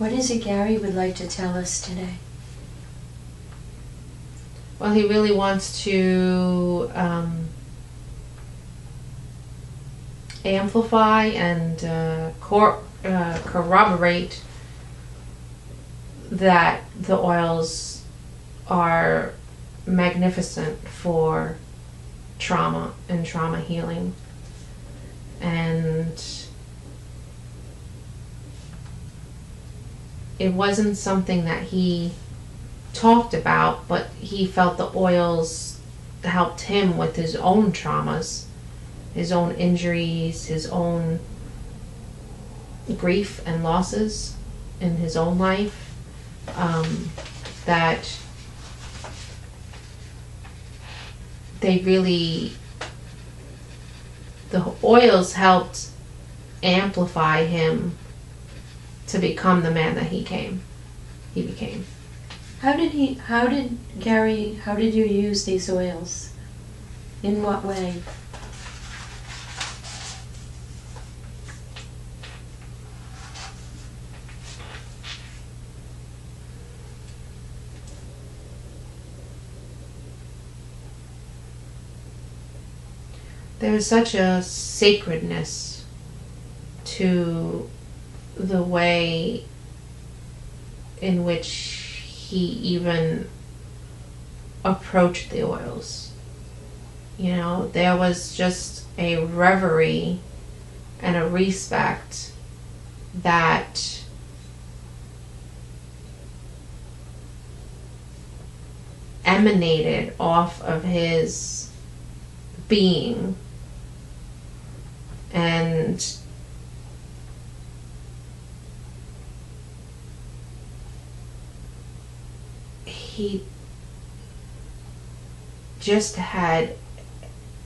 What is it Gary would like to tell us today? Well, he really wants to amplify and corroborate that the oils are magnificent for trauma and trauma healing. And it wasn't something that he talked about, but he felt the oils helped him with his own traumas, his own injuries, his own grief and losses in his own life, that they really, the oils helped amplify him to become the man that he became. How did you use these oils? In what way? There is such a sacredness to the way in which he even approached the oils. You know, there was just a reverie and a respect that emanated off of his being. And he just had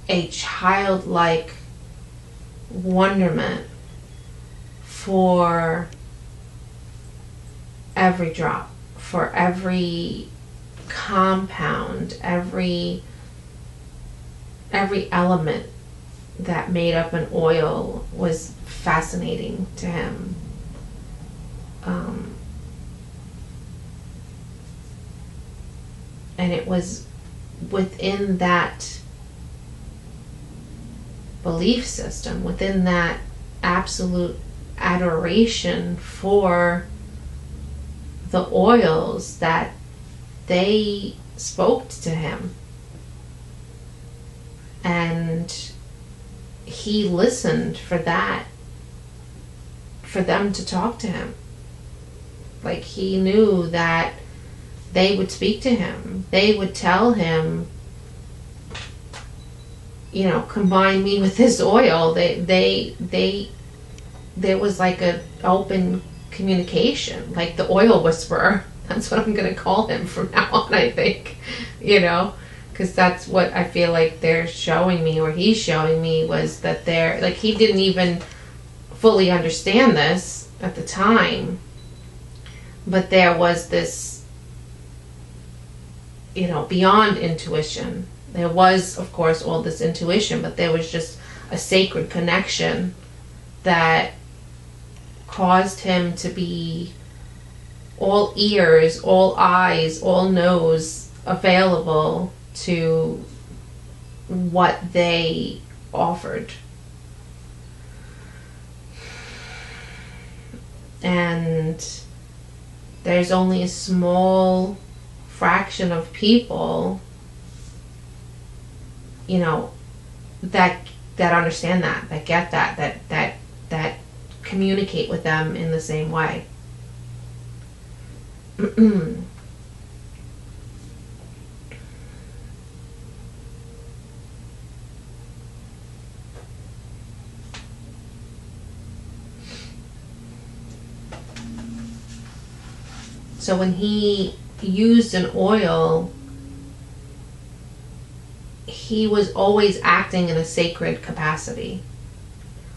a childlike wonderment for every drop, for every compound, every element that made up an oil was fascinating to him. And it was within that belief system, within that absolute adoration for the oils, that they spoke to him. And he listened for that, for them to talk to him. Like, he knew that they would speak to him. They would tell him, you know, combine me with this oil. There was like an open communication, like the oil whisperer. That's what I'm going to call him from now on, I think, you know, because that's what I feel like they're showing me, or he's showing me, was that they're, like, he didn't even fully understand this at the time, but there was this, you know, beyond intuition. There was, of course, all this intuition, but there was just a sacred connection that caused him to be all ears, all eyes, all nose available to what they offered. And there's only a small fraction of people, you know, that understand that get that communicate with them in the same way. So when he used an oil, he was always acting in a sacred capacity.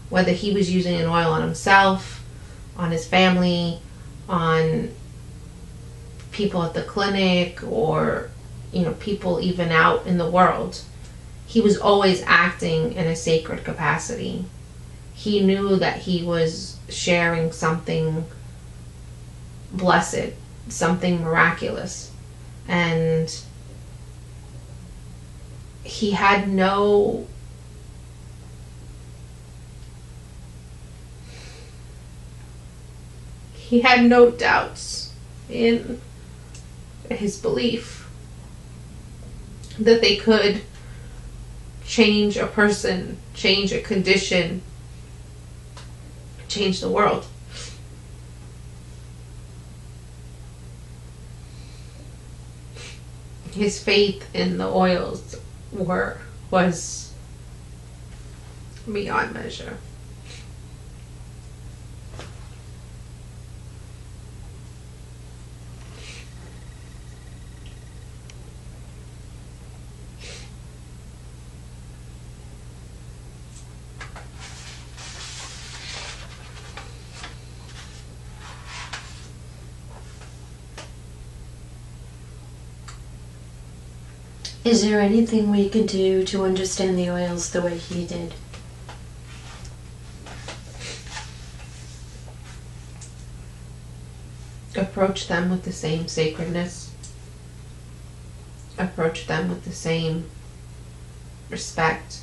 Whether he was using an oil on himself, on his family, on people at the clinic, or, you know, people even out in the world, he was always acting in a sacred capacity. He knew that he was sharing something blessed, something miraculous. And he had no doubts in his belief that they could change a person, change a condition, change the world. His faith in the oils was beyond measure. Is there anything we could do to understand the oils the way he did? Approach them with the same sacredness. Approach them with the same respect.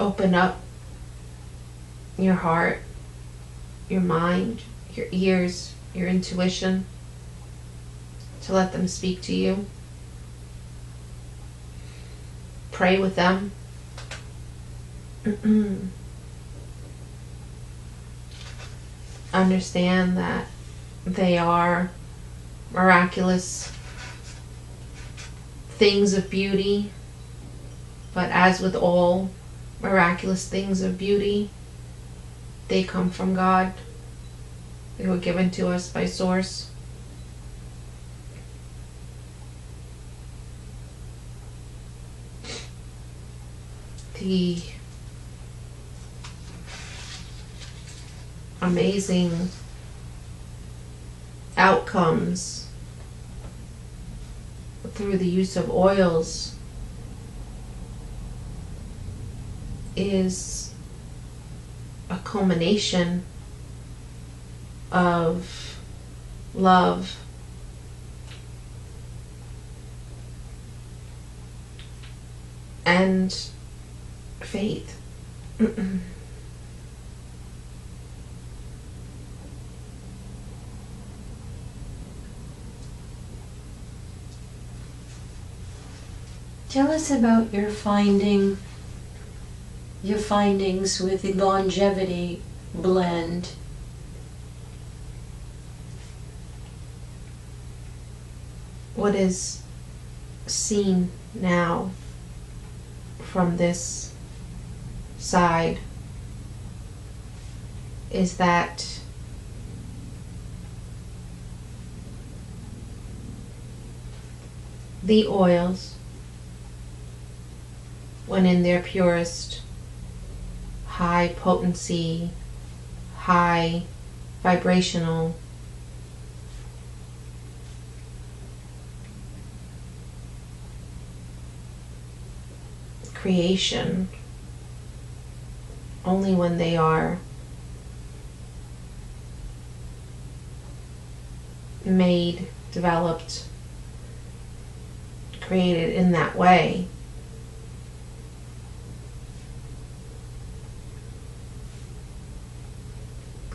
Open up your heart, your mind, your ears, your intuition, to let them speak to you. Pray with them. Understand that they are miraculous things of beauty, but as with all miraculous things of beauty, they come from God. They were given to us by Source. The amazing outcomes through the use of oils is a culmination of love, and faith. Tell us about your findings with the longevity blend. What is seen now from this side is that the oils, when in their purest, high potency, high vibrational creation, only when they are made, developed, created in that way,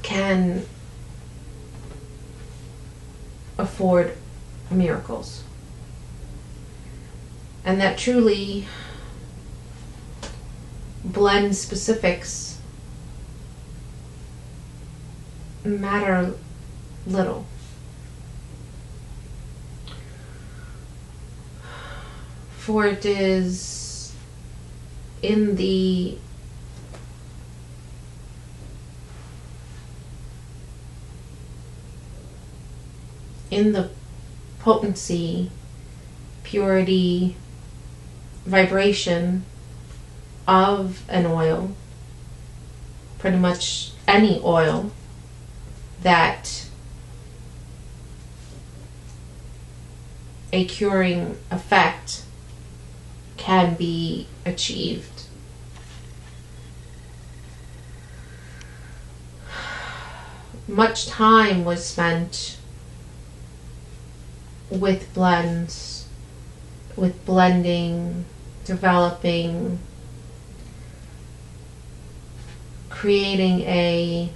can afford miracles. And that truly blend specifics matter little. For it is in the potency, purity, vibration of an oil, pretty much any oil, that a curing effect can be achieved. much time was spent with blends, with blending, developing, creating a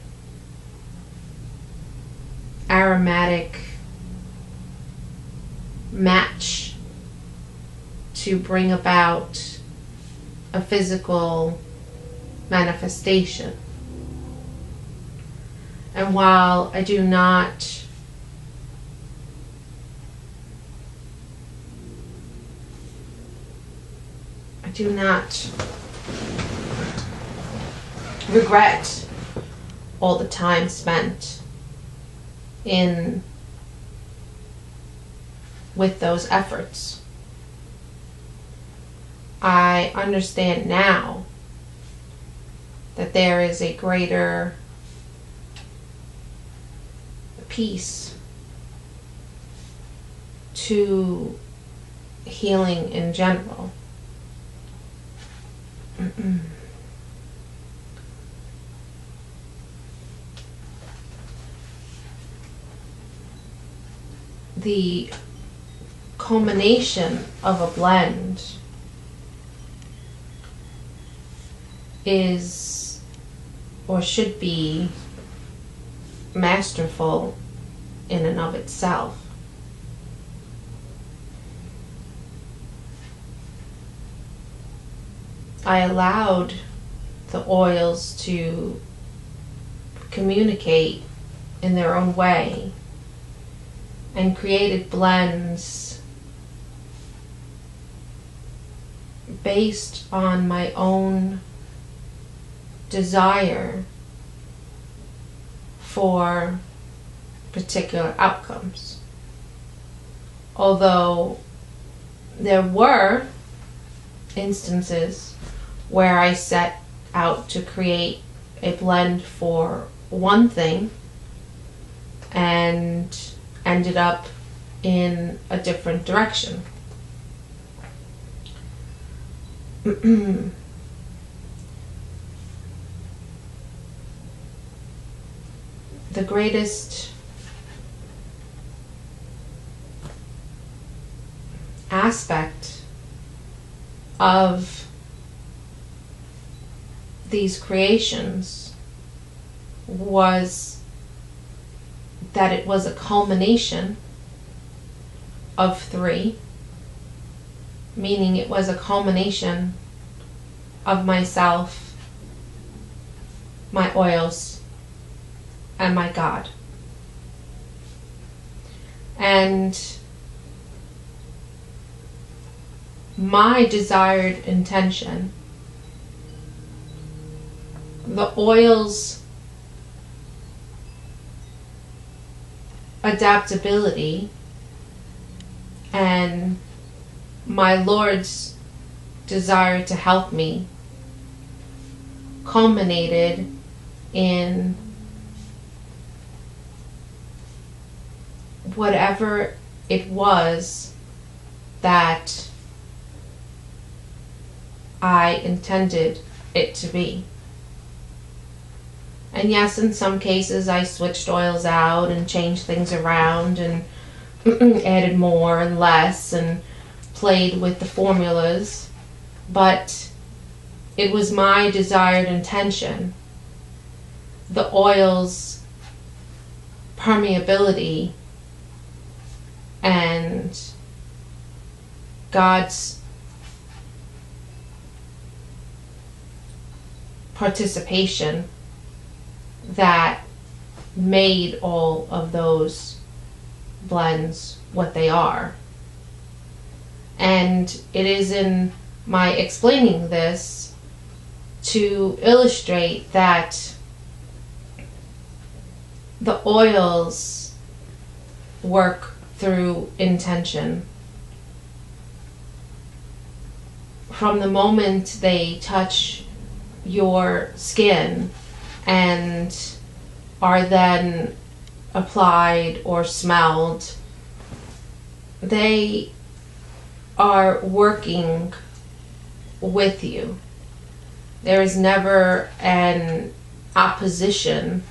aromatic match to bring about a physical manifestation. And while I do not regret all the time spent with those efforts. I understand now that there is a greater peace to healing in general. The culmination of a blend is, or should be, masterful in and of itself. I allowed the oils to communicate in their own way and created blends based on my own desire for particular outcomes. Although there were instances where I set out to create a blend for one thing and ended up in a different direction. The greatest aspect of these creations was that it was a culmination of three, meaning it was a culmination of myself, my oils, and my God. And my desired intention, the oil's adaptability, and my Lord's desire to help me culminated in whatever it was that I intended it to be. And yes, in some cases I switched oils out and changed things around and added more and less and played with the formulas, but it was my desired intention, the oil's permeability and God's participation that made all of those blends what they are. And it is in my explaining this to illustrate that the oils work through intention. From the moment they touch your skin and are then applied or smelled, they are working with you. There is never an opposition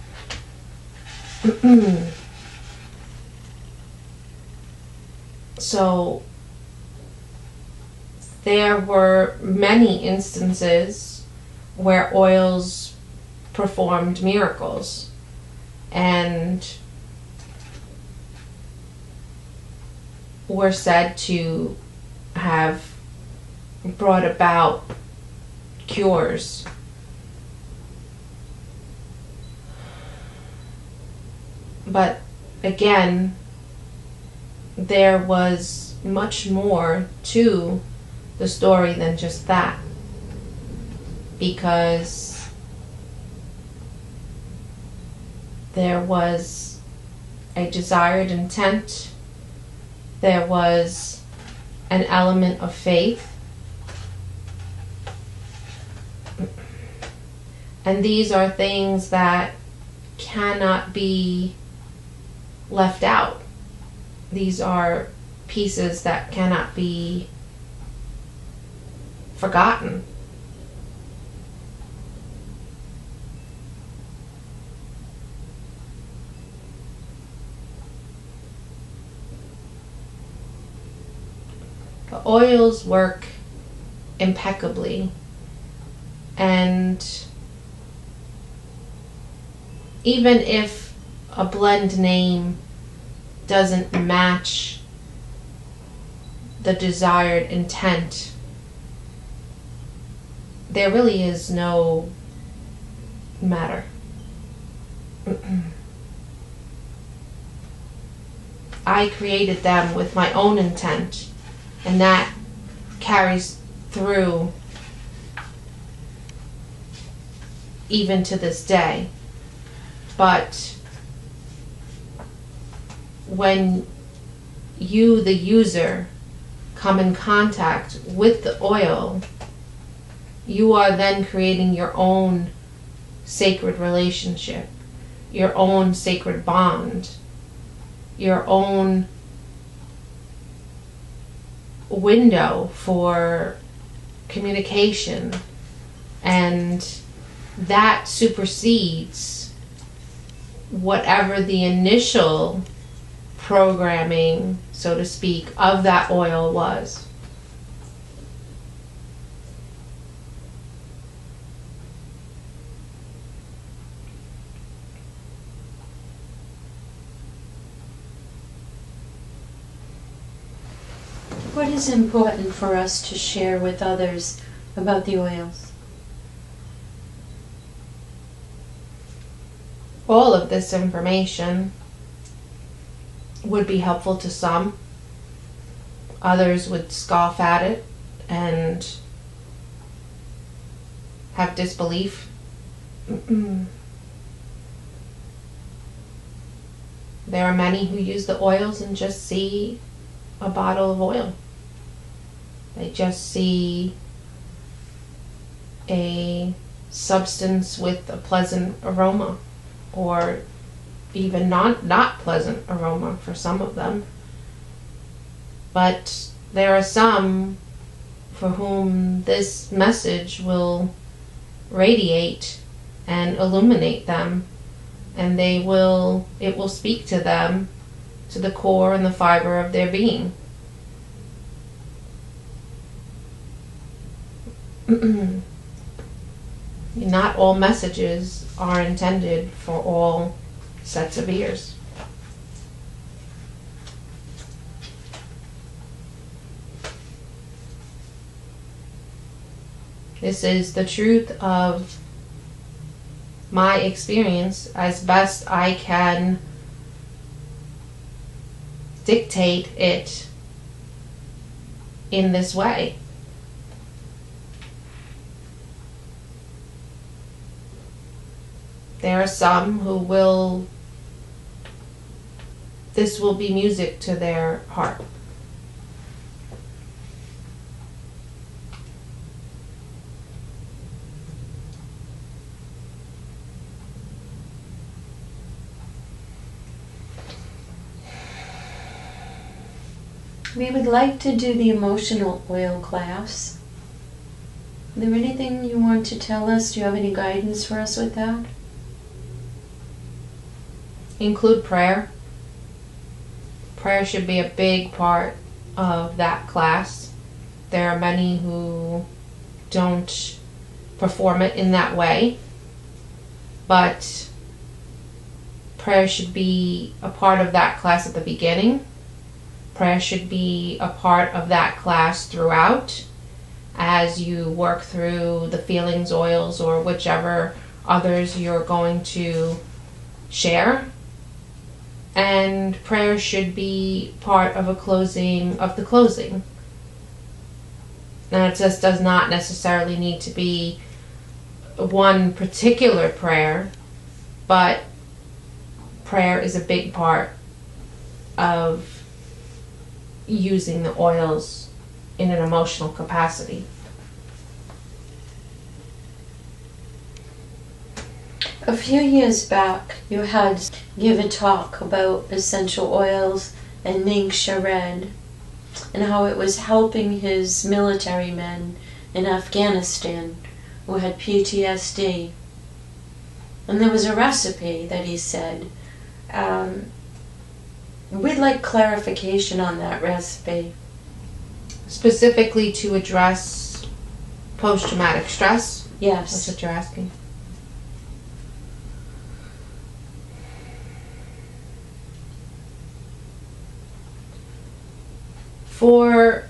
So there were many instances where oils performed miracles, and were said to have brought about cures. But again, there was much more to the story than just that, because there was a desired intent, there was an element of faith, and these are things that cannot be left out. These are pieces that cannot be forgotten. The oils work impeccably, and even if a blend name doesn't match the desired intent, there really is no matter. I created them with my own intent, and that carries through even to this day. But when you, the user, come in contact with the oil, you are then creating your own sacred relationship, your own sacred bond, your own window for communication, and that supersedes whatever the initial programming, so to speak, of that oil was. What is important for us to share with others about the oils? All of this information would be helpful to some. Others would scoff at it and have disbelief. There are many who use the oils and just see a bottle of oil. They just see a substance with a pleasant aroma, or even not pleasant aroma for some of them. But there are some for whom this message will radiate and illuminate them, and it will speak to them, to the core and the fiber of their being. Not all messages are intended for all sets of ears. This is the truth of my experience as best I can dictate it in this way. There are some who this will be music to their heart. We would like to do the emotional oil class. Is there anything you want to tell us? Do you have any guidance for us with that? include prayer. Prayer should be a big part of that class. There are many who don't perform it in that way, but prayer should be a part of that class at the beginning. Prayer should be a part of that class throughout as you work through the feelings oils or whichever others you're going to share. And prayer should be part of a closing of the closing. Now, it just does not necessarily need to be one particular prayer, but prayer is a big part of using the oils in an emotional capacity. A few years back, you had give a talk about essential oils and Ningxia Red, and how it was helping his military men in Afghanistan who had PTSD. And there was a recipe that he said. We'd like clarification on that recipe. Specifically to address post-traumatic stress? Yes. That's what you're asking? For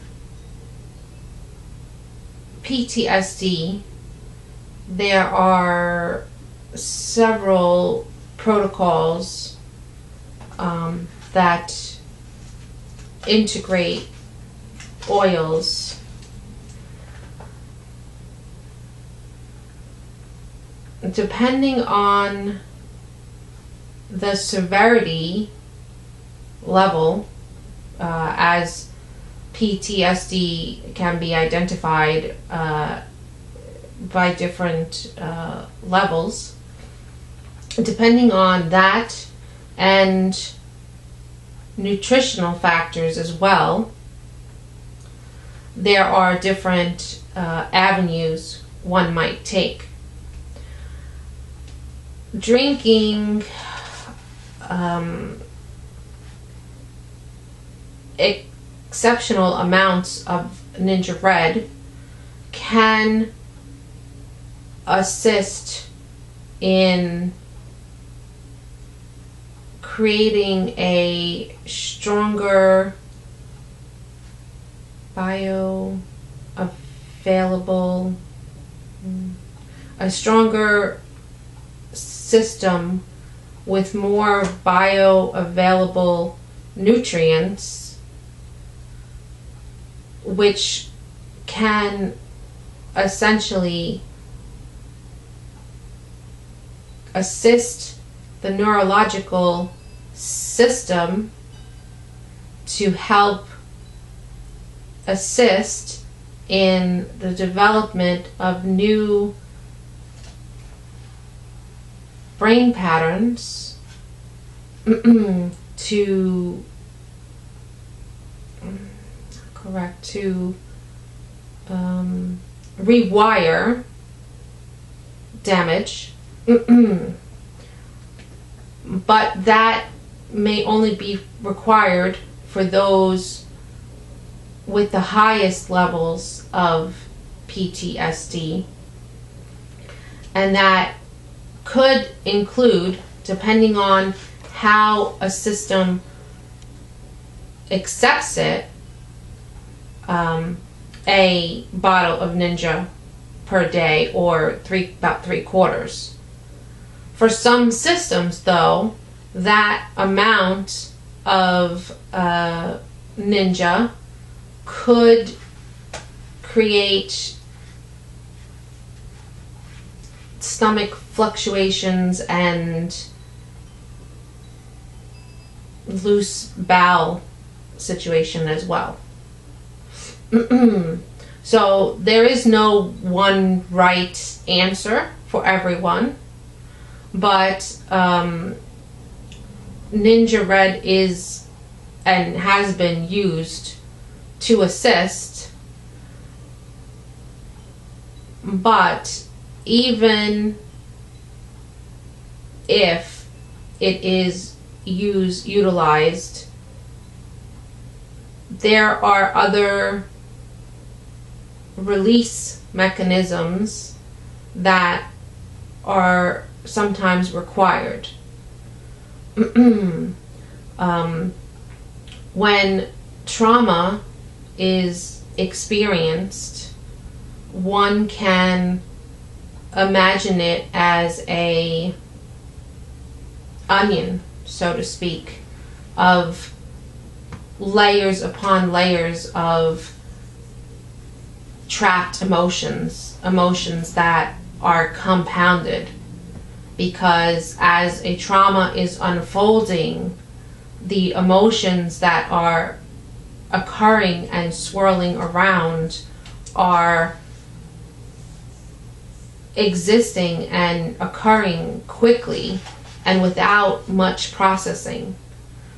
PTSD, there are several protocols that integrate oils. Depending on the severity level, as PTSD can be identified by different levels. Depending on that and nutritional factors as well, there are different avenues one might take. Drinking exceptional amounts of Ninja Red can assist in creating a stronger a stronger system with more bioavailable nutrients, which can essentially assist the neurological system to help assist in the development of new brain patterns to rewire damage. But that may only be required for those with the highest levels of PTSD. And that could include, depending on how a system accepts it, a bottle of Ninja per day, or about 3/4. For some systems, though, that amount of Ninja could create stomach fluctuations and loose bowel situation as well. So there is no one right answer for everyone, but Ninja Red is and has been used to assist. But even if it is utilized. There are other release mechanisms that are sometimes required. When trauma is experienced, one can imagine it as a onion, so to speak, of layers upon layers of trapped emotions that are compounded, because as a trauma is unfolding, the emotions that are occurring and swirling around are existing and occurring quickly and without much processing.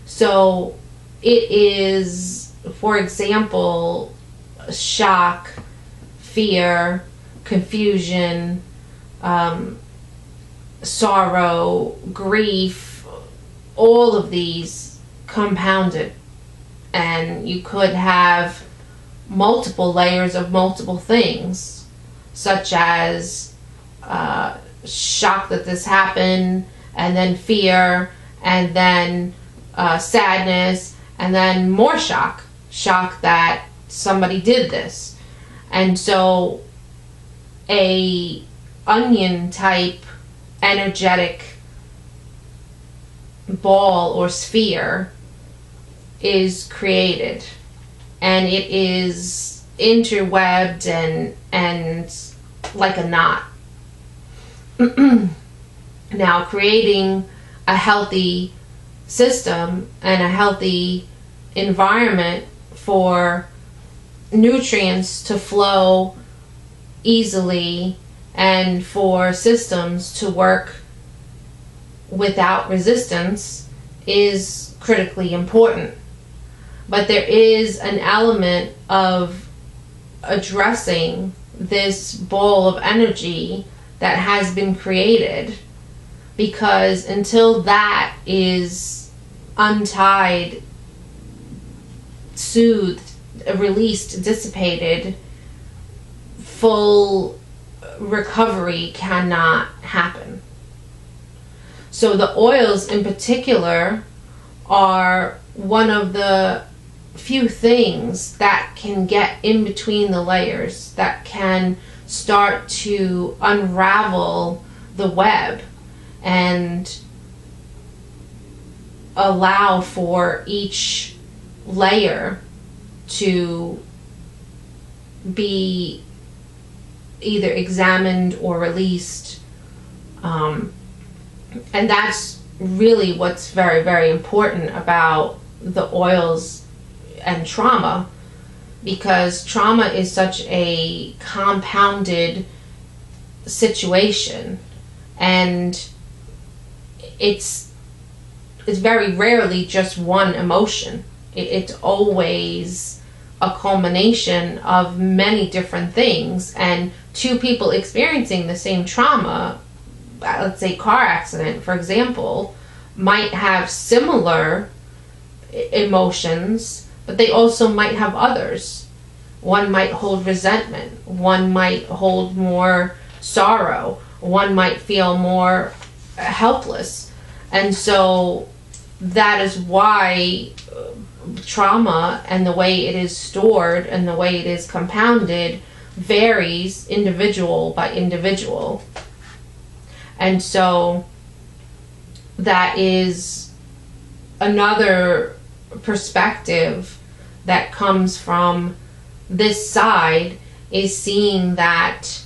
So it is, for example, shock, fear, confusion, sorrow, grief, all of these compounded. And you could have multiple layers of multiple things, such as shock that this happened, and then fear, and then sadness, and then more shock that somebody did this. And so a onion type energetic ball or sphere is created, and it is interwebbed and like a knot. Now, creating a healthy system and a healthy environment for nutrients to flow easily and for systems to work without resistance is critically important. But there is an element of addressing this ball of energy that has been created, because until that is untied, soothed, released, dissipated, full recovery cannot happen. So the oils in particular are one of the few things that can get in between the layers, that can start to unravel the web and allow for each layer to be either examined or released. And that's really what's very, very important about the oils and trauma, because trauma is such a compounded situation, and it's very rarely just one emotion. It's always a culmination of many different things, and two people experiencing the same trauma, let's say car accident for example, might have similar emotions, but they also might have others. One might hold resentment, one might hold more sorrow, one might feel more helpless. And so that is why trauma and the way it is stored and the way it is compounded varies individual by individual. And so that is another perspective that comes from this side, is seeing that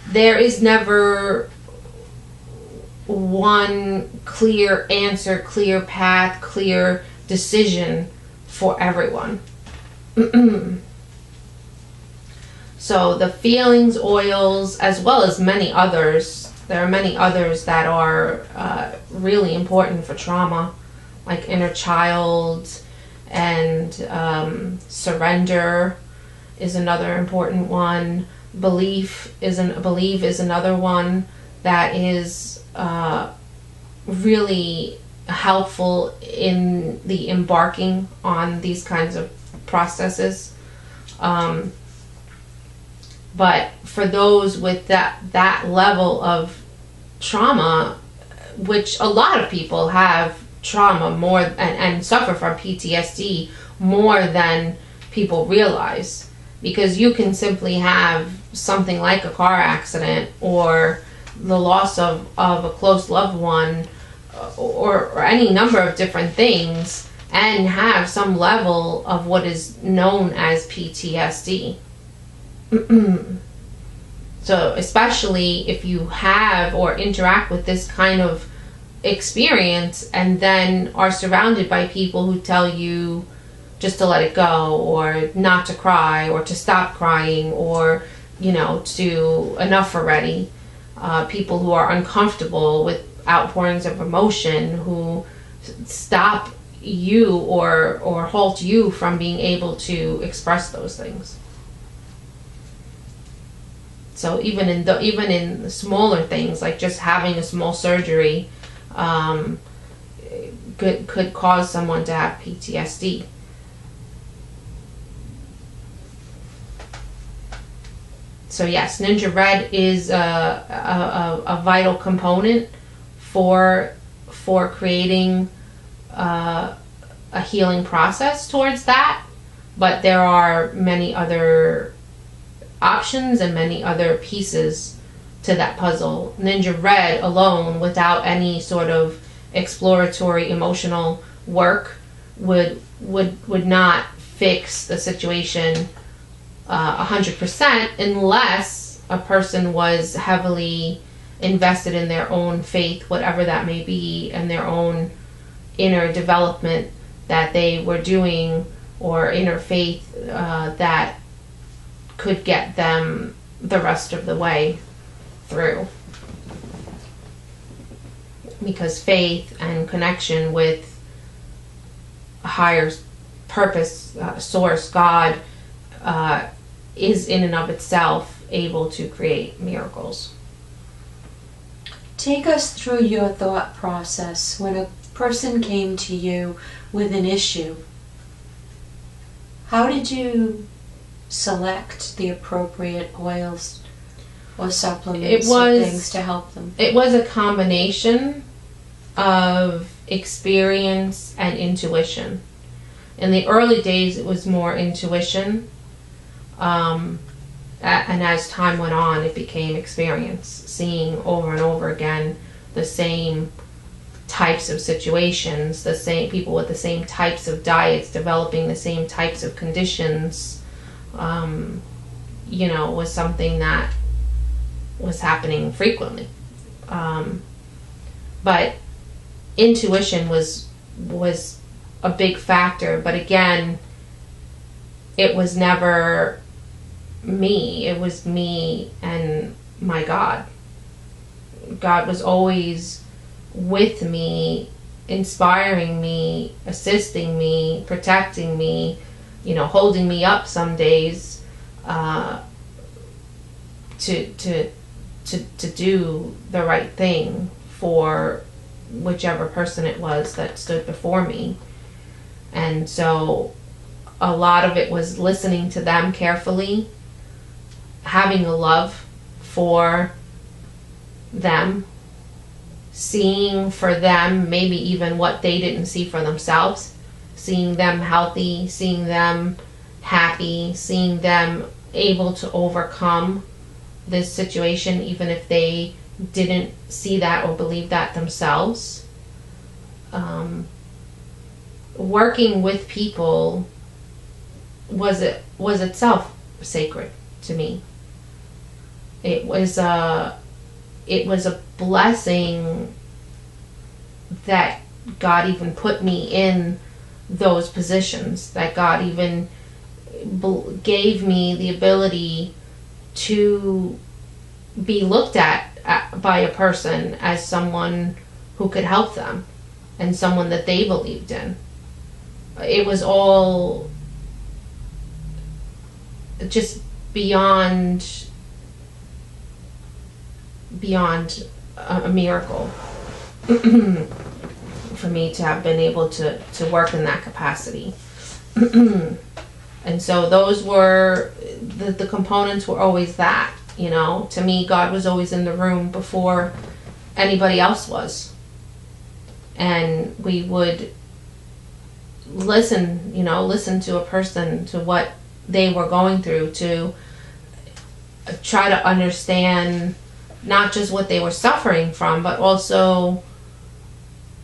there is never one clear answer, clear path, clear decision for everyone. So the feelings oils, as well as many others, there are many others that are really important for trauma, like inner child, and surrender is another important one. Belief is another one that is really helpful in the embarking on these kinds of processes. But for those with that level of trauma, which a lot of people have trauma more and suffer from PTSD more than people realize, because you can simply have something like a car accident or the loss of a close loved one, or any number of different things, and have some level of what is known as PTSD. So especially if you have or interact with this kind of experience and then are surrounded by people who tell you just to let it go, or not to cry, or to stop crying, or to enough already. People who are uncomfortable with outpourings of emotion, who stop you or halt you from being able to express those things. So even in the smaller things, like just having a small surgery, could cause someone to have PTSD. So yes, Ninja Red is a vital component for creating a healing process towards that, but there are many other options and many other pieces to that puzzle. Ninja Red alone, without any sort of exploratory emotional work, would not fix the situation 100%, unless a person was heavily invested in their own faith, whatever that may be, and their own inner development that they were doing, or inner faith that could get them the rest of the way through. Because faith and connection with a higher purpose, source, God, is in and of itself able to create miracles. Take us through your thought process when a person came to you with an issue. How did you select the appropriate oils or supplements or things to help them? It was a combination of experience and intuition. In the early days, it was more intuition. And as time went on, it became experience, seeing over and over again the same types of situations, the same people with the same types of diets, developing the same types of conditions, was something that was happening frequently. But intuition was a big factor, but again, it was never me. It was me and my God. God was always with me, inspiring me, assisting me, protecting me, holding me up some days, to do the right thing for whichever person it was that stood before me. And so a lot of it was listening to them carefully, having a love for them, seeing for them maybe even what they didn't see for themselves, seeing them healthy, seeing them happy, seeing them able to overcome this situation even if they didn't see that or believe that themselves. Working with people was itself sacred to me. It was a blessing that God even put me in those positions, that God even gave me the ability to be looked at by a person as someone who could help them and someone that they believed in. It was all just beyond a miracle. for me to have been able to work in that capacity. And so those were, the components were always that, you know. To me, God was always in the room before anybody else was. And we would listen to a person, to what they were going through, to try to understand not just what they were suffering from, but also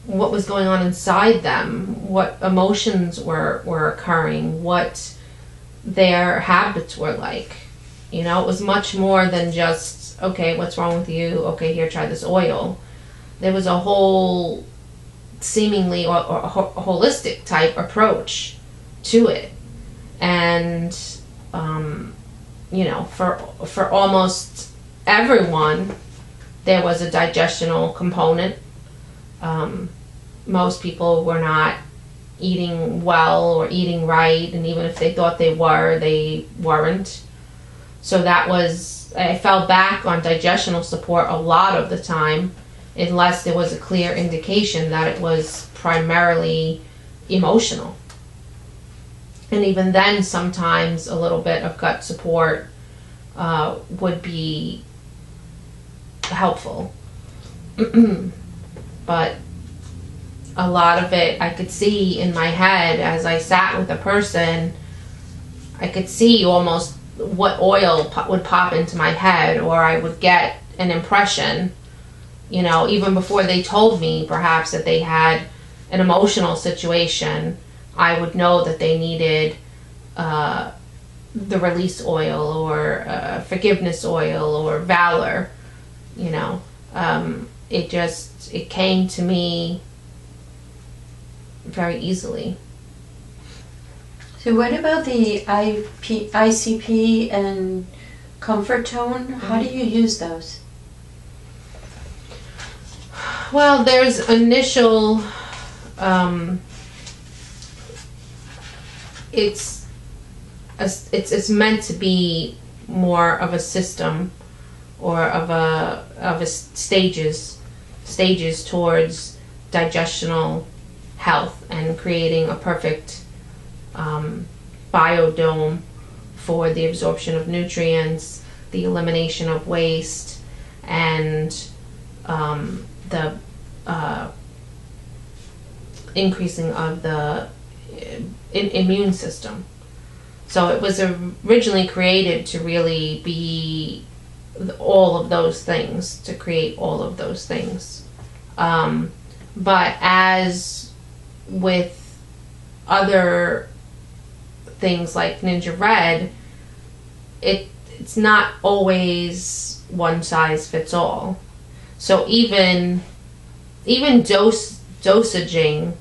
what was going on inside them, what emotions were occurring, what their habits were like. You know, it was much more than just, okay, what's wrong with you? Okay, here, try this oil. There was a whole, seemingly or holistic type approach to it. And, you know, for almost everyone, there was a digestional component. Most people were not eating well or eating right, and even if they thought they were, they weren't. So that was, I fell back on digestional support a lot of the time, unless there was a clear indication that it was primarily emotional. And even then, sometimes a little bit of gut support would be helpful. But a lot of it I could see in my head as I sat with a person. I could see almost what oil would pop into my head, or I would get an impression, you know, even before they told me perhaps that they had an emotional situation. I would know that they needed the release oil, or forgiveness oil, or valor, you know. It came to me very easily. So what about the ICP and comfort tone? How do you use those? Well, there's initial, it's meant to be more of a system, or of a stages towards digestional health and creating a perfect biodome for the absorption of nutrients, the elimination of waste, and the increasing of the immune system. So it was originally created to really be all of those things, to create all of those things. But as with other things like Ninja Red, it's not always one size fits all. So even dosaging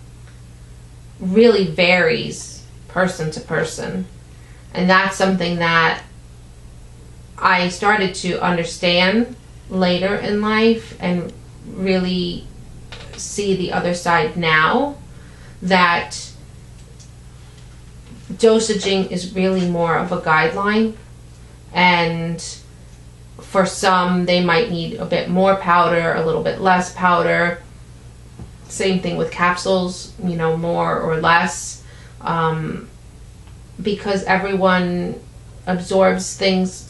really varies person to person. And that's something that I started to understand later in life, and really see the other side now, that dosaging is really more of a guideline, and for some they might need a bit more powder, a little bit less powder. Same thing with capsules, you know, more or less, because everyone absorbs things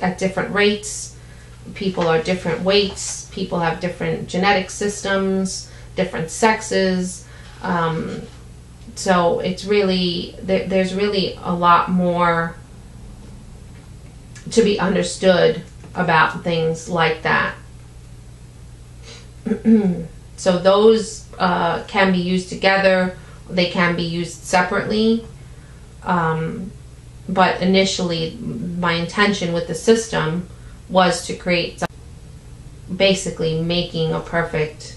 at different rates. People are different weights, people have different genetic systems, different sexes. So it's really, there's really a lot more to be understood about things like that. So those can be used together, they can be used separately. But initially, my intention with the system was to create basically making a perfect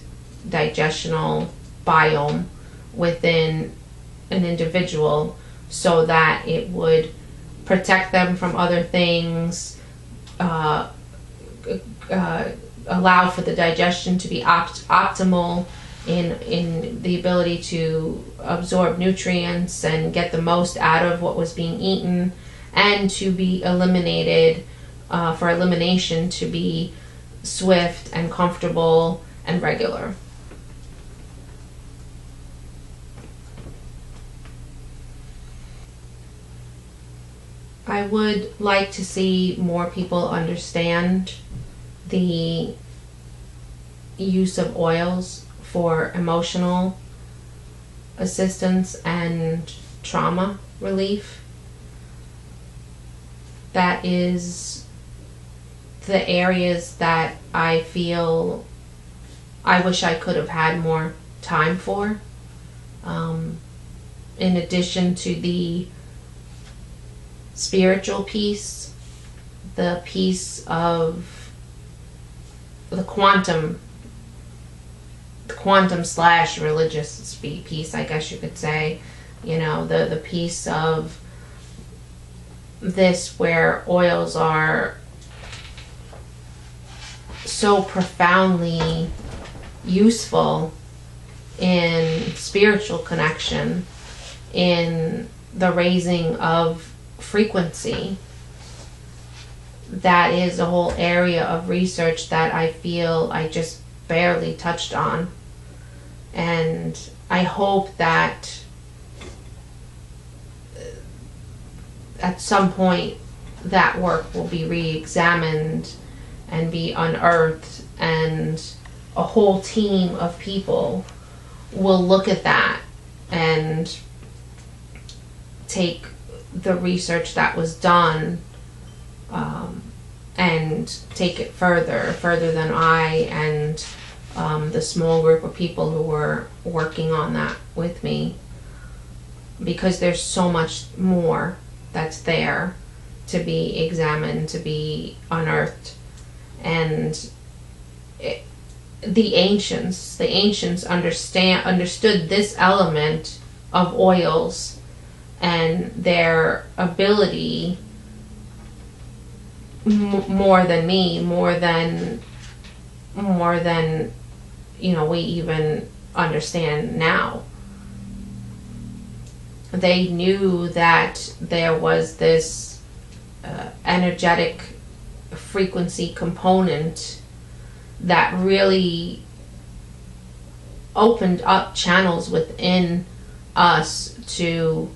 digestional biome within an individual, so that it would protect them from other things, allow for the digestion to be optimal in the ability to absorb nutrients and get the most out of what was being eaten, and to be eliminated, for elimination to be swift and comfortable and regular. I would like to see more people understand the use of oils for emotional assistance and trauma relief. That is the areas that I feel I wish I could have had more time for. In addition to the spiritual piece, the piece of the quantum slash religious piece, I guess you could say, you know, the piece of this where oils are so profoundly useful in spiritual connection, in the raising of frequency. That is a whole area of research that I feel I just barely touched on. And I hope that at some point that work will be re-examined and be unearthed, and a whole team of people will look at that and take the research that was done and take it further than I and the small group of people who were working on that with me, because there's so much more that's there to be examined, to be unearthed. And the ancients understood this element of oils and their ability more than me, more than you know we even understand now. They knew that there was this energetic frequency component that really opened up channels within us to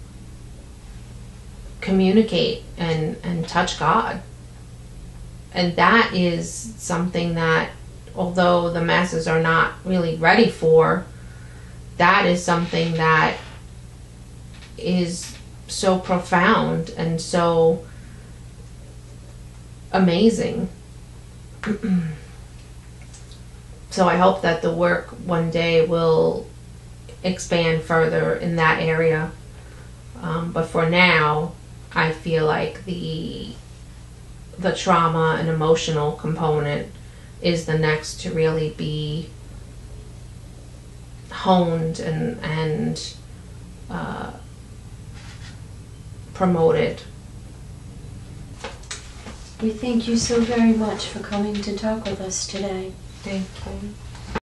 communicate and touch God. And that is something that, although the masses are not really ready for, that is something that is so profound and so amazing. So I hope that the work one day will expand further in that area. But for now, I feel like the trauma and emotional component is the next to really be honed and promoted. We thank you so very much for coming to talk with us today. Thank you.